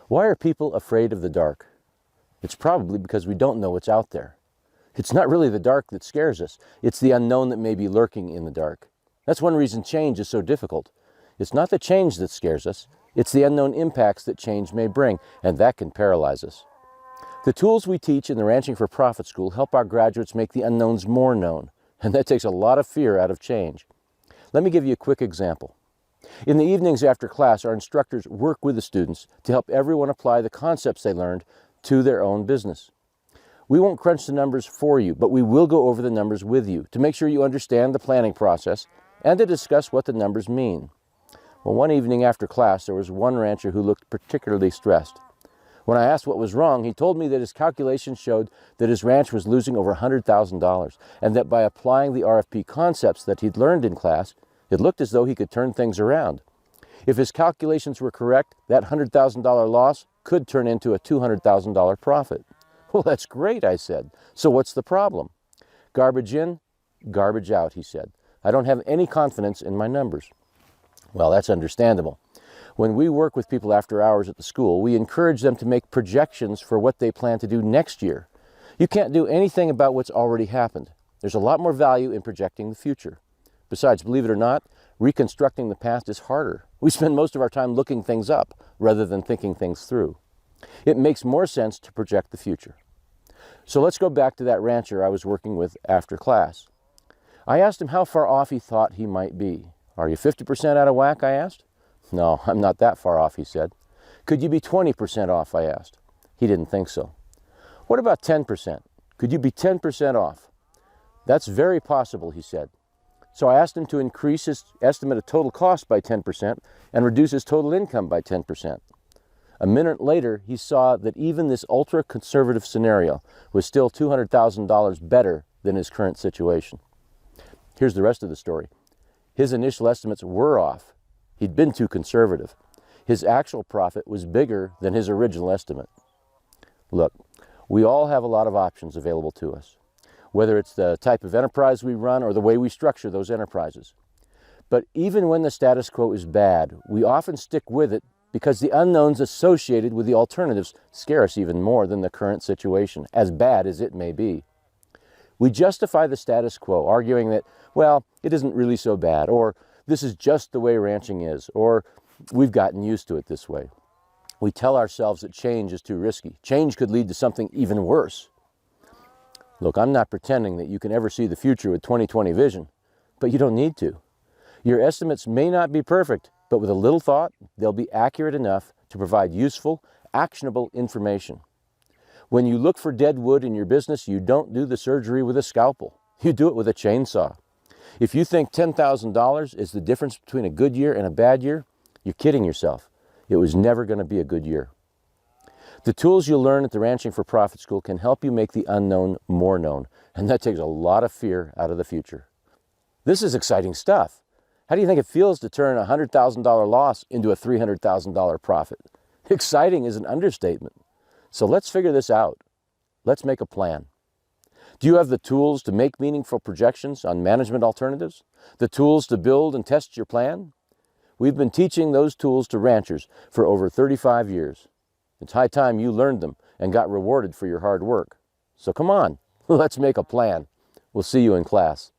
Why are people afraid of the dark? It's probably because we don't know what's out there. It's not really the dark that scares us. It's the unknown that may be lurking in the dark. That's one reason change is so difficult. It's not the change that scares us. It's the unknown impacts that change may bring, and that can paralyze us. The tools we teach in the Ranching for Profit School help our graduates make the unknowns more known, and that takes a lot of fear out of change. Let me give you a quick example. In the evenings after class, our instructors work with the students to help everyone apply the concepts they learned to their own business. We won't crunch the numbers for you, but we will go over the numbers with you to make sure you understand the planning process and to discuss what the numbers mean. Well, one evening after class, there was one rancher who looked particularly stressed. When I asked what was wrong, he told me that his calculations showed that his ranch was losing over $100,000 and that by applying the RFP concepts that he'd learned in class, it looked as though he could turn things around. If his calculations were correct, that $100,000 loss could turn into a $200,000 profit. Well, that's great, I said. So what's the problem? Garbage in, garbage out, he said. I don't have any confidence in my numbers. Well, that's understandable. When we work with people after hours at the school, we encourage them to make projections for what they plan to do next year. You can't do anything about what's already happened. There's a lot more value in projecting the future. Besides, believe it or not, reconstructing the past is harder. We spend most of our time looking things up rather than thinking things through. It makes more sense to project the future. So let's go back to that rancher I was working with after class. I asked him how far off he thought he might be. Are you 50% out of whack, I asked. No, I'm not that far off, he said. Could you be 20% off, I asked. He didn't think so. What about 10%? Could you be 10% off? That's very possible, he said. So I asked him to increase his estimate of total cost by 10% and reduce his total income by 10%. A minute later, he saw that even this ultra-conservative scenario was still $200,000 better than his current situation. Here's the rest of the story. His initial estimates were off. He'd been too conservative. His actual profit was bigger than his original estimate. Look, we all have a lot of options available to us, whether it's the type of enterprise we run or the way we structure those enterprises. But even when the status quo is bad, we often stick with it because the unknowns associated with the alternatives scare us even more than the current situation, as bad as it may be. We justify the status quo, arguing that, well, it isn't really so bad, or this is just the way ranching is, or we've gotten used to it this way. We tell ourselves that change is too risky. Change could lead to something even worse. Look, I'm not pretending that you can ever see the future with 20/20 vision, but you don't need to. Your estimates may not be perfect, but with a little thought, they'll be accurate enough to provide useful, actionable information. When you look for dead wood in your business, you don't do the surgery with a scalpel. You do it with a chainsaw. If you think $10,000 is the difference between a good year and a bad year, you're kidding yourself. It was never going to be a good year. The tools you'll learn at the Ranching for Profit School can help you make the unknown more known, and that takes a lot of fear out of the future. This is exciting stuff. How do you think it feels to turn a $100,000 loss into a $300,000 profit? Exciting is an understatement. So let's figure this out. Let's make a plan. Do you have the tools to make meaningful projections on management alternatives? The tools to build and test your plan? We've been teaching those tools to ranchers for over 35 years. It's high time you learned them and got rewarded for your hard work. So come on, let's make a plan. We'll see you in class.